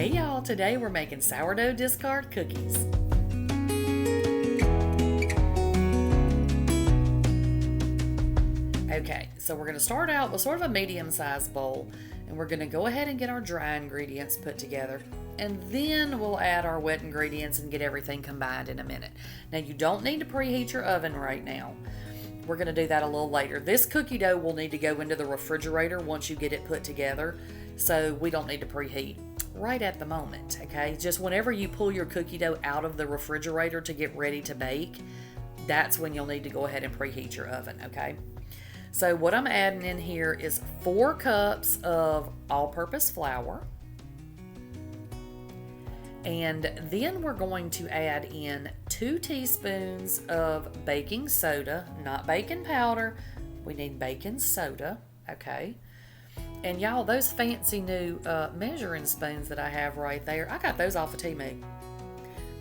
Hey y'all, today we're making sourdough discard cookies. Okay, so we're going to start out with sort of a medium-sized bowl, and we're going to go ahead and get our dry ingredients put together, and then we'll add our wet ingredients and get everything combined in a minute. Now, you don't need to preheat your oven right now. We're going to do that a little later. This cookie dough will need to go into the refrigerator once you get it put together, so we don't need to preheat right at the moment, okay? Just whenever you pull your cookie dough out of the refrigerator to get ready to bake, that's when you'll need to go ahead and preheat your oven, okay? So what I'm adding in here is 4 cups of all-purpose flour. And then we're going to add in 2 teaspoons of baking soda, not baking powder. We need baking soda, okay? And y'all, those fancy new measuring spoons that I have right there, I got those off of Temu.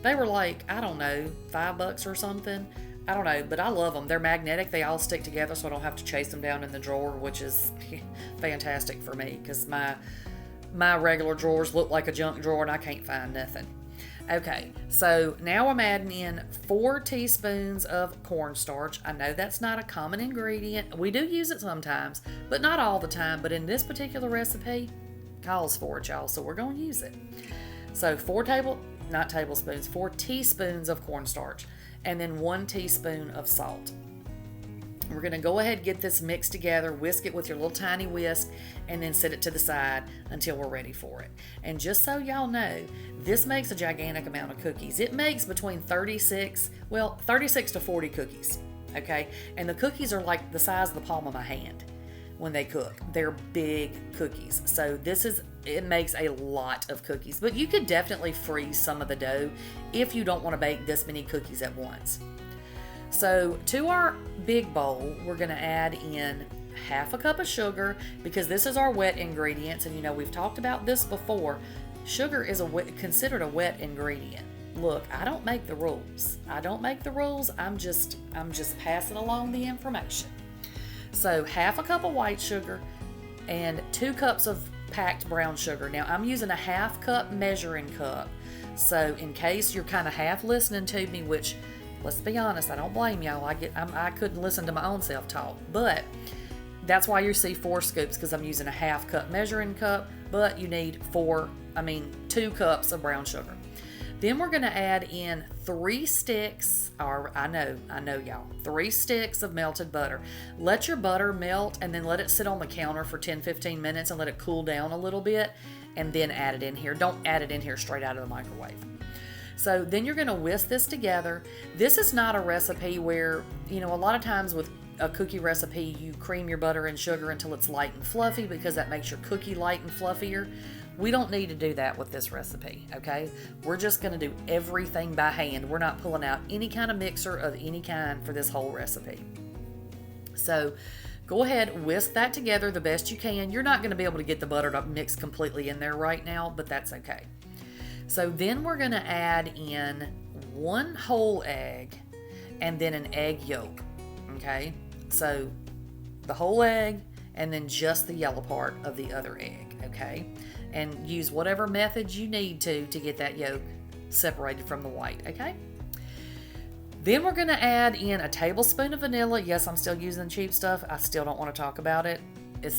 They were like, I don't know, $5 or something. I don't know, but I love them. They're magnetic. They all stick together so I don't have to chase them down in the drawer, which is fantastic for me because my regular drawers look like a junk drawer and I can't find nothing. Okay, so now I'm adding in 4 teaspoons of cornstarch. I know that's not a common ingredient. We do use it sometimes, but not all the time. But in this particular recipe, calls for it, y'all, so we're going to use it. So 4 teaspoons of cornstarch, and then 1 teaspoon of salt. We're going to go ahead and get this mixed together, whisk it with your little tiny whisk, and then set it to the side until we're ready for it. And just so y'all know, this makes a gigantic amount of cookies. It makes between 36 to 40 cookies, okay? And the cookies are like the size of the palm of my hand when they cook. They're big cookies. So it makes a lot of cookies, but you could definitely freeze some of the dough if you don't want to bake this many cookies at once. So to our big bowl, we're going to add in 1/2 cup of sugar because this is our wet ingredients. And you know, we've talked about this before. Sugar is considered a wet ingredient. Look, I don't make the rules. I'm just passing along the information. So 1/2 cup of white sugar and 2 cups of packed brown sugar. Now I'm using a 1/2 cup measuring cup. So in case you're kind of half listening to me, which, let's be honest, I don't blame y'all. I couldn't listen to my own self-talk, but that's why you see 4 scoops, because I'm using a 1/2 cup measuring cup, but you need 2 cups of brown sugar. Then we're going to add in 3 sticks, or I know y'all, 3 sticks of melted butter. Let your butter melt and then let it sit on the counter for 10-15 minutes and let it cool down a little bit, and then add it in here. Don't add it in here straight out of the microwave. So then you're going to whisk this together. This is not a recipe where, you know, a lot of times with a cookie recipe, you cream your butter and sugar until it's light and fluffy because that makes your cookie light and fluffier. We don't need to do that with this recipe, okay? We're just going to do everything by hand. We're not pulling out any kind of mixer of any kind for this whole recipe. So go ahead, whisk that together the best you can. You're not going to be able to get the butter to mix completely in there right now, but that's okay. So then we're going to add in 1 whole egg and then an egg yolk, okay? So the whole egg and then just the yellow part of the other egg, okay? And use whatever method you need to get that yolk separated from the white, okay? Then we're going to add in a tablespoon of vanilla. Yes, I'm still using cheap stuff. I still don't want to talk about it. It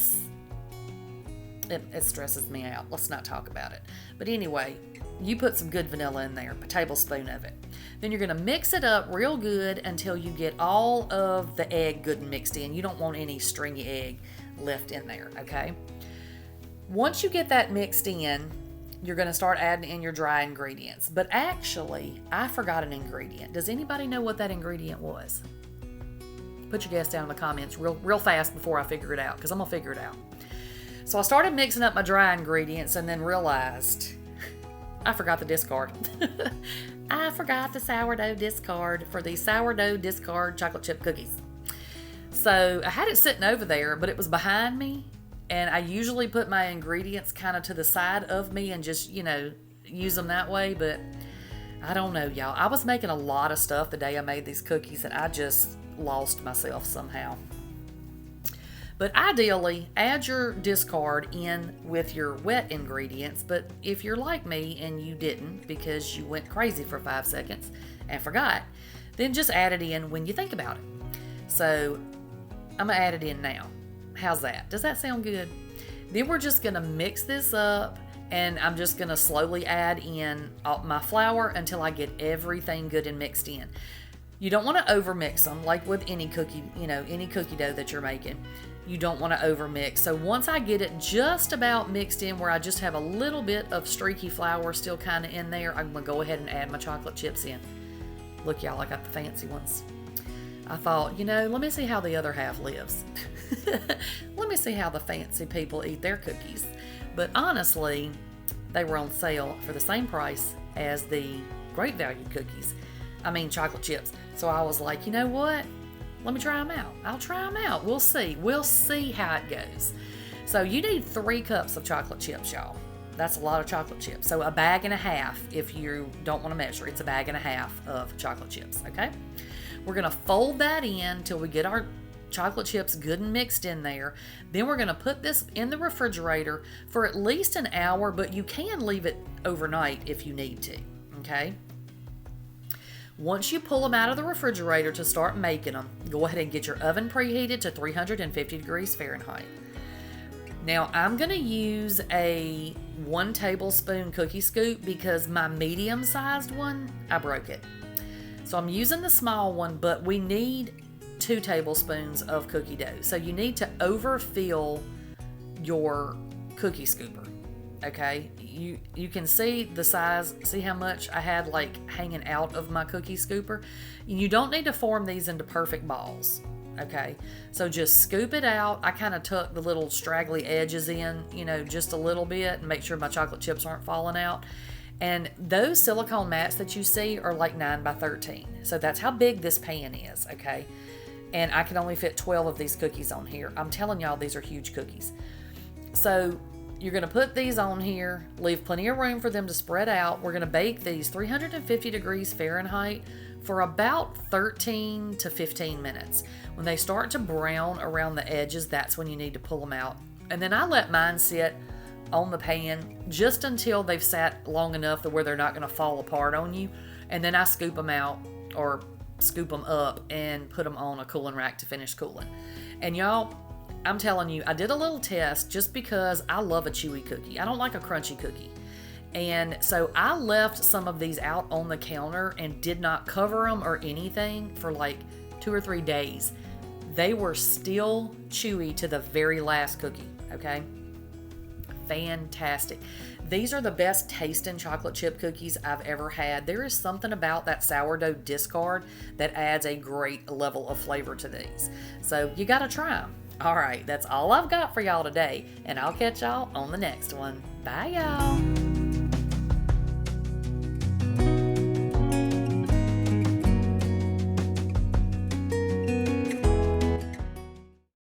stresses me out. Let's not talk about it. But anyway, you put some good vanilla in there, a tablespoon of it. Then you're going to mix it up real good until you get all of the egg good and mixed in. You don't want any stringy egg left in there, okay? Once you get that mixed in, you're going to start adding in your dry ingredients. But actually, I forgot an ingredient. Does anybody know what that ingredient was? Put your guess down in the comments real fast before I figure it out, because I'm going to figure it out. So I started mixing up my dry ingredients and then realized I forgot the discard. I forgot the sourdough discard for the sourdough discard chocolate chip cookies. So I had it sitting over there, but it was behind me. And I usually put my ingredients kind of to the side of me and just, you know, use them that way. But I don't know, y'all. I was making a lot of stuff the day I made these cookies and I just lost myself somehow. But ideally, add your discard in with your wet ingredients. But if you're like me and you didn't because you went crazy for 5 seconds and forgot, then just add it in when you think about it. So I'm going to add it in now. How's that? Does that sound good? Then we're just going to mix this up, and I'm just going to slowly add in my flour until I get everything good and mixed in. You don't want to over mix them like with any cookie, any cookie dough that you're making. You don't want to over mix. So once I get it just about mixed in where I just have a little bit of streaky flour still kind of in there, I'm going to go ahead and add my chocolate chips in. Look, y'all, I got the fancy ones. I thought, let me see how the other half lives. Let me see how the fancy people eat their cookies. But honestly, they were on sale for the same price as the great value cookies. Chocolate chips. So I was like, you know what? Let me try them out. I'll try them out. We'll see. We'll see how it goes. So you need 3 cups of chocolate chips, y'all. That's a lot of chocolate chips. So a bag and a half, if you don't want to measure, it's a bag and a half of chocolate chips, okay? We're going to fold that in till we get our chocolate chips good and mixed in there. Then we're going to put this in the refrigerator for at least an hour, but you can leave it overnight if you need to, okay? Once you pull them out of the refrigerator to start making them, go ahead and get your oven preheated to 350 degrees Fahrenheit. Now I'm going to use a 1 tablespoon cookie scoop because my medium-sized one, I broke it. So I'm using the small one, but we need 2 tablespoons of cookie dough. So you need to overfill your cookie scooper, okay? You can see the size, see how much I had hanging out of my cookie scooper. You don't need to form these into perfect balls, okay? So just scoop it out. I kind of tuck the little straggly edges in, just a little bit, and make sure my chocolate chips aren't falling out. And those silicone mats that you see are like 9 by 13. So that's how big this pan is, okay? And I can only fit 12 of these cookies on here. I'm telling y'all, these are huge cookies. So you're going to put these on here, leave plenty of room for them to spread out. We're going to bake these 350 degrees Fahrenheit for about 13 to 15 minutes. When they start to brown around the edges, that's when you need to pull them out. And then I let mine sit on the pan just until they've sat long enough to where they're not going to fall apart on you. And then I scoop them out or scoop them up and put them on a cooling rack to finish cooling. And y'all, I'm telling you, I did a little test just because I love a chewy cookie. I don't like a crunchy cookie. And so I left some of these out on the counter and did not cover them or anything for 2 or 3 days. They were still chewy to the very last cookie, okay? Fantastic. These are the best tasting chocolate chip cookies I've ever had. There is something about that sourdough discard that adds a great level of flavor to these. So you got to try them. All right, that's all I've got for y'all today, and I'll catch y'all on the next one. Bye, y'all.